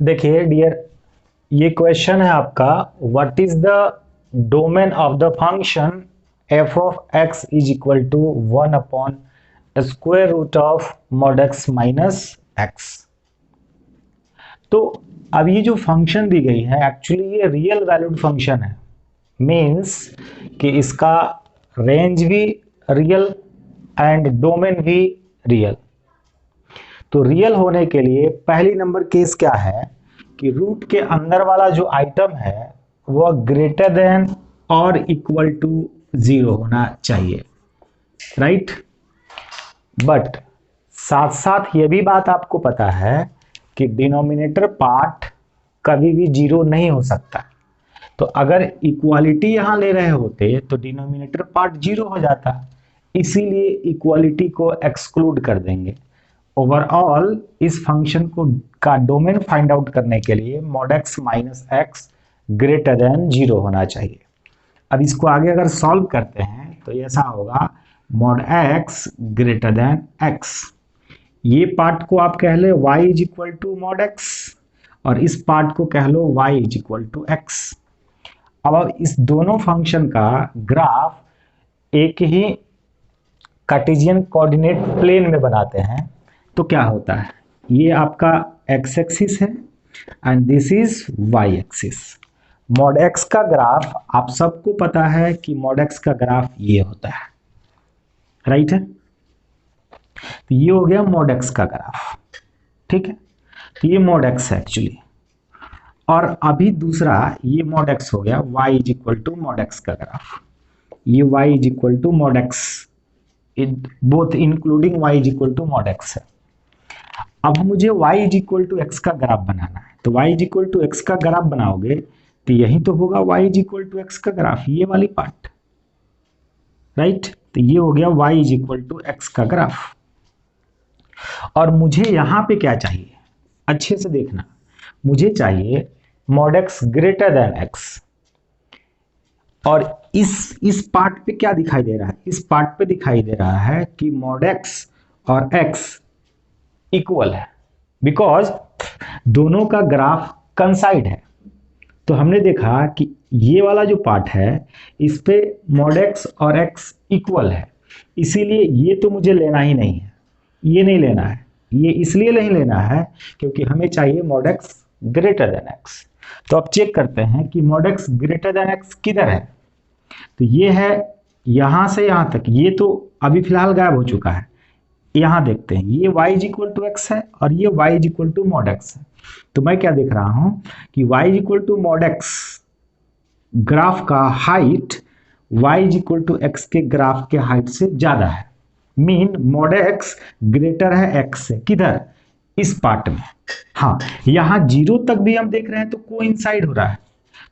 देखिए डियर, ये क्वेश्चन है आपका, what is the domain of the function F of X is equal to 1 upon square root of mod X minus X. तो अब ये जो फंक्शन दी गई है एक्चुअली ये रियल वैल्यूड फंक्शन है, मीन्स कि इसका रेंज भी रियल एंड डोमेन भी रियल। तो रियल होने के लिए पहली नंबर केस क्या है कि रूट के अंदर वाला जो आइटम है वह ग्रेटर देन और इक्वल टू 0 होना चाहिए, राइट। बट साथ साथ ये भी बात आपको पता है कि डिनोमिनेटर पार्ट कभी भी 0 नहीं हो सकता। तो अगर इक्वालिटी यहां ले रहे होते तो डिनोमिनेटर पार्ट 0 हो जाता, इसीलिए इक्वालिटी को एक्सक्लूड कर देंगे। ओवरऑल इस फंक्शन को का डोमेन फाइंड आउट करने के लिए mod X minus x greater then 0 होना चाहिए। अब इसको आगे अगर सॉल्व करते हैं तो ऐसा होगा mod X greater than X. ये पार्ट को आप कह ले y is equal to mod X और इस पार्ट को कह लो y is equal to X. अब इस दोनों फंक्शन का ग्राफ एक ही कार्टेशियन कोऑर्डिनेट प्लेन में बनाते हैं तो क्या होता है, ये आपका x एक्सिस है and this is y axis. Mod x का ग्राफ आप सबको पता है कि मॉड x का ग्राफ ये होता है, राइट है। तो ये हो गया मॉड x का ग्राफ, ठीक है। तो ये मॉड x है एक्चुअली, और अभी दूसरा ये मॉड x हो गया y is equal to mod x का ग्राफ। ये y is equal to mod x, both including y is equal to mod x है। अब मुझे y is equal to X का ग्राफ बनाना है, तो y is equal to X का ग्राफ बनाओगे तो यही तो होगा y is equal to X का ग्राफ, ये वाली पार्ट, राइट। तो ये हो गया y is equal to X का ग्राफ। और मुझे यहां पे क्या चाहिए, अच्छे से देखना, मुझे चाहिए mod X greater than x. और इस पार्ट पे क्या दिखाई दे रहा है, इस पार्ट पे दिखाई दे रहा है कि मॉड एक्स और एक्स इक्वल है, बिकॉज दोनों का ग्राफ कंसाइड है। तो हमने देखा कि ये वाला जो पार्ट है इस पे मॉड एक्स और एक्स इक्वल है, इसीलिए ये तो मुझे लेना ही नहीं है, ये नहीं लेना है। ये इसलिए नहीं लेना है क्योंकि हमें चाहिए mod X greater than x. तो अब चेक करते हैं कि mod X greater than x किधर है। तो ये है यहां से यहां तक, ये तो अभी फिलहाल गायब हो चुका है। यहां देखते हैं ये y is equal to X है और ये y is equal to mod X है। तो मैं क्या देख रहा हूं कि y is equal to mod X graph का height y is equal to X के ग्राफ के हाइट से ज्यादा है, मीन मॉड एक्स ग्रेटर है एक्स से, किधर, इस पार्ट में। हाँ, यहां 0 तक भी हम देख रहे हैं तो कोइंसाइड हो रहा है,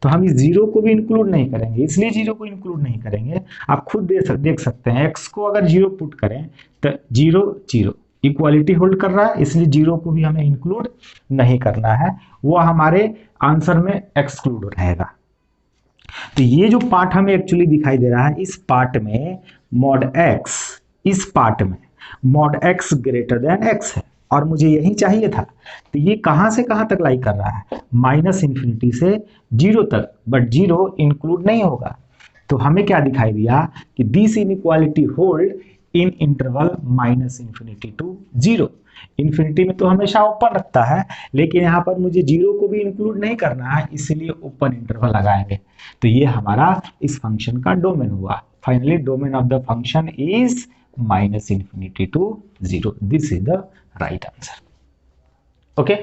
तो हम इस 0 को भी इंक्लूड नहीं करेंगे, इसलिए 0 को इंक्लूड नहीं करेंगे। आप खुद देख सकते हैं, x को अगर 0 पुट करें तो 0 0 इक्वालिटी होल्ड कर रहा है, इसलिए 0 को भी हमें इंक्लूड नहीं करना है, वो हमारे आंसर में एक्सक्लूड रहेगा। तो ये जो पार्ट हमें एक्चुअली दिखाई दे रहा है, इस पार्ट में मॉड x, इस पार्ट में mod x greater than x है और मुझे यही चाहिए था। तो ये कहां से कहां तक लाई कर रहा है, माइनस इन्फिनिटी से 0 तक, बट 0 इंक्लूड नहीं होगा। तो हमें क्या दिखाई दिया कि this inequality hold in interval minus infinity to 0। Infinity में तो हमेशा ओपन रखता है, लेकिन यहाँ पर मुझे 0 को भी इंक्लूड नहीं करना है, इसलिए ओपन इंटरवल लगाएंगे। तो ये हमारा इस फंक्शन का डोमेन हुआ। Finally domain of the function is minus infinity to 0। This is the right answer. Okay.